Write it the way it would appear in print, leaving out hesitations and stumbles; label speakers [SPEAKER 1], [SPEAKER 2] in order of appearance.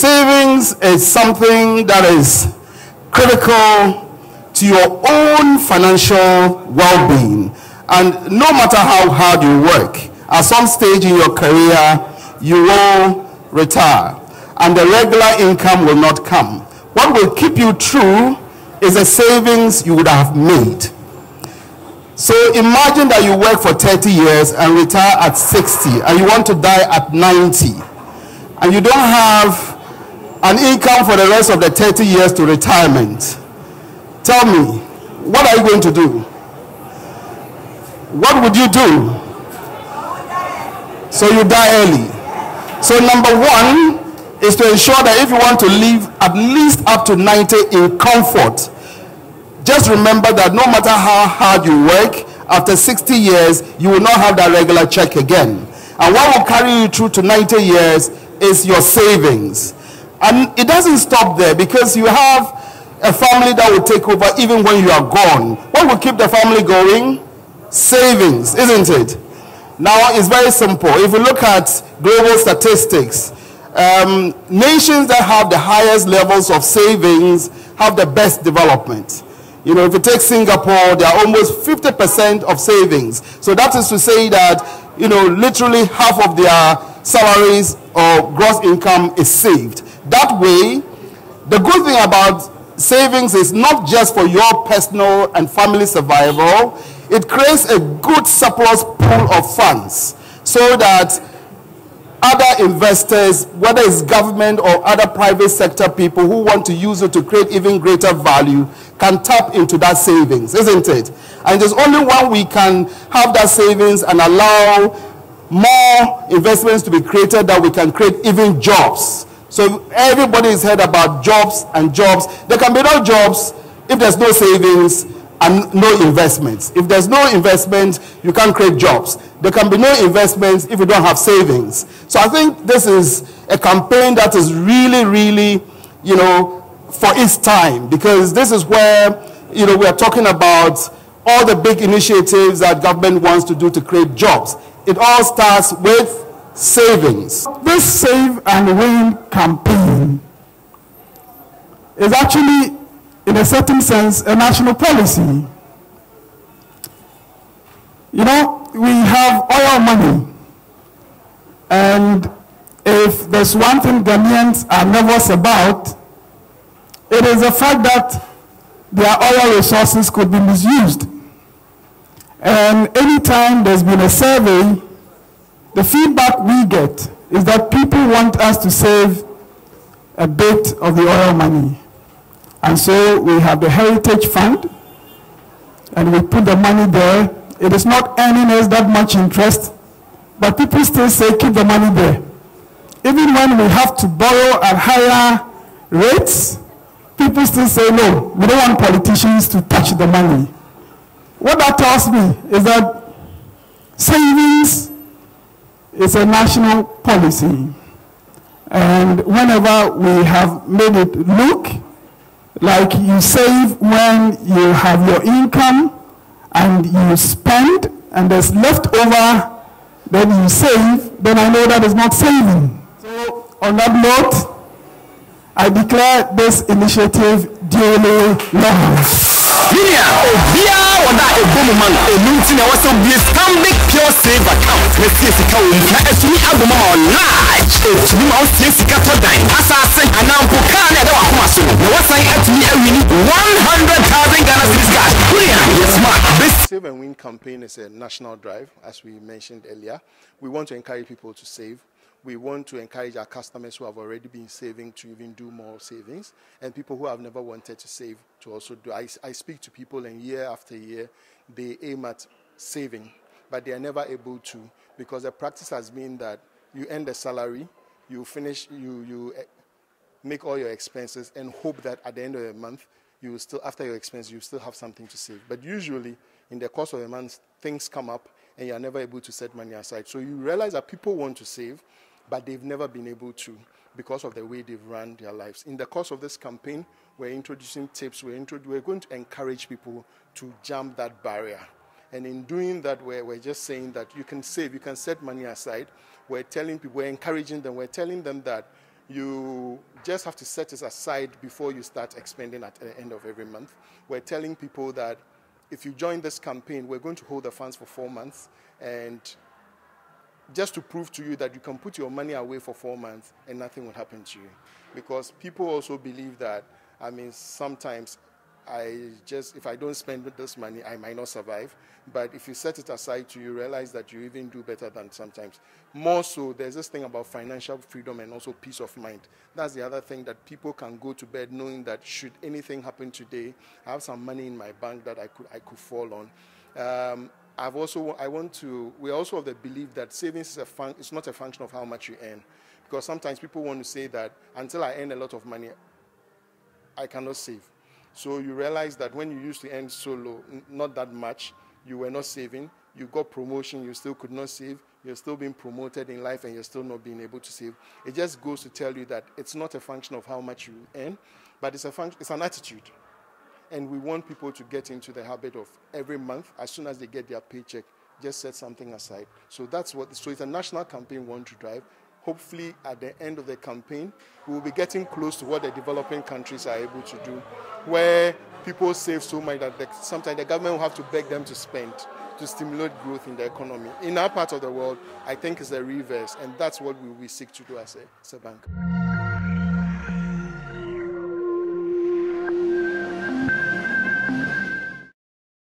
[SPEAKER 1] Savings is something that is critical to your own financial well-being. And no matter how hard you work, at some stage in your career, you will retire. And the regular income will not come. What will keep you true is the savings you would have made. So imagine that you work for 30 years and retire at 60, and you want to die at 90. And you don't have an income for the rest of the 30 years to retirement. Tell me, what are you going to do? What would you do? So you die early. So number one is to ensure that if you want to live at least up to 90 in comfort, just remember that no matter how hard you work, after 60 years, you will not have that regular check again. And what will carry you through to 90 years is your savings. And it doesn't stop there, because you have a family that will take over even when you are gone. What will keep the family going? Savings, isn't it? Now, it's very simple. If you look at global statistics, nations that have the highest levels of savings have the best development. You know, if you take Singapore, they are almost 50% of savings. So that is to say that, you know, literally half of their salaries or gross income is saved. That way, the good thing about savings is not just for your personal and family survival. It creates a good surplus pool of funds so that other investors, whether it's government or other private sector people who want to use it to create even greater value, can tap into that savings, isn't it? And there's only when we can have that savings and allow more investments to be created that we can create even jobs. So everybody has heard about jobs and jobs. There can be no jobs if there's no savings and no investments. If there's no investment, you can't create jobs. There can be no investments if you don't have savings. So I think this is a campaign that is really, really, you know, for its time, because this is where, you know, we are talking about all the big initiatives that government wants to do to create jobs. It all starts with savings.
[SPEAKER 2] This Save and Win campaign is actually, in a certain sense, a national policy. You know, we have oil money, and if there's one thing Ghanaians are nervous about, it is the fact that their oil resources could be misused. And anytime there's been a survey, the feedback we get is that people want us to save a bit of the oil money. And so we have the Heritage Fund, and we put the money there. It is not earning us that much interest, but people still say keep the money there. Even when we have to borrow at higher rates, people still say no, we don't want politicians to touch the money. What that tells me is that savings is a national policy. And whenever we have made it look like you save when you have your income and you spend and there's leftover, then you save, then I know that is not saving. So on that note, I declare this initiative duly launched.
[SPEAKER 3] Stanbic Pure Save account. Let's see if you can win. Now, if we have a large, if we must see if you can assassin and now Pukana, the Wahamasu. Now, what's I at me? We need 100,000 Ghana cedis cash. Yes, Mark. This
[SPEAKER 4] Save and Win campaign is a national drive, as we mentioned earlier. We want to encourage people to save. We want to encourage our customers who have already been saving to even do more savings, and people who have never wanted to save to also do. I speak to people, and year after year, they aim at saving, but they are never able to, because the practice has been that you earn the salary, you finish, you make all your expenses, and hope that at the end of the month, you will still, after your expense, you still have something to save. But usually, in the course of a month, things come up, and you are never able to set money aside. So you realize that people want to save, but they've never been able to because of the way they've run their lives. In the course of this campaign, we're introducing tips. We're going to encourage people to jump that barrier. And in doing that, we're just saying that you can save, you can set money aside. We're telling people, we're encouraging them, we're telling them that You just have to set it aside before you start expending at the end of every month. We're telling people that if you join this campaign, we're going to hold the funds for 4 months, and just to prove to you that you can put your money away for 4 months and nothing will happen to you. Because people also believe that, I mean, sometimes if I don't spend this money, I might not survive. But if you set it aside you realize that you even do better than sometimes. More so, there's this thing about financial freedom and also peace of mind. That's the other thing, that people can go to bed knowing that should anything happen today, I have some money in my bank that I could fall on. We also have the belief that savings is not a function of how much you earn. Because sometimes people want to say that until I earn a lot of money, I cannot save. So you realize that when you used to earn so low, not that much, you were not saving, you got promotion, you still could not save, you're still being promoted in life and you're still not being able to save. It just goes to tell you that it's not a function of how much you earn, but it's an attitude. And we want people to get into the habit of every month, as soon as they get their paycheck, just set something aside. So it's a national campaign we want to drive. Hopefully, at the end of the campaign, we will be getting close to what the developing countries are able to do, where people save so much that sometimes the government will have to beg them to spend to stimulate growth in the economy. In our part of the world, I think it's the reverse, and that's what we seek to do as a bank.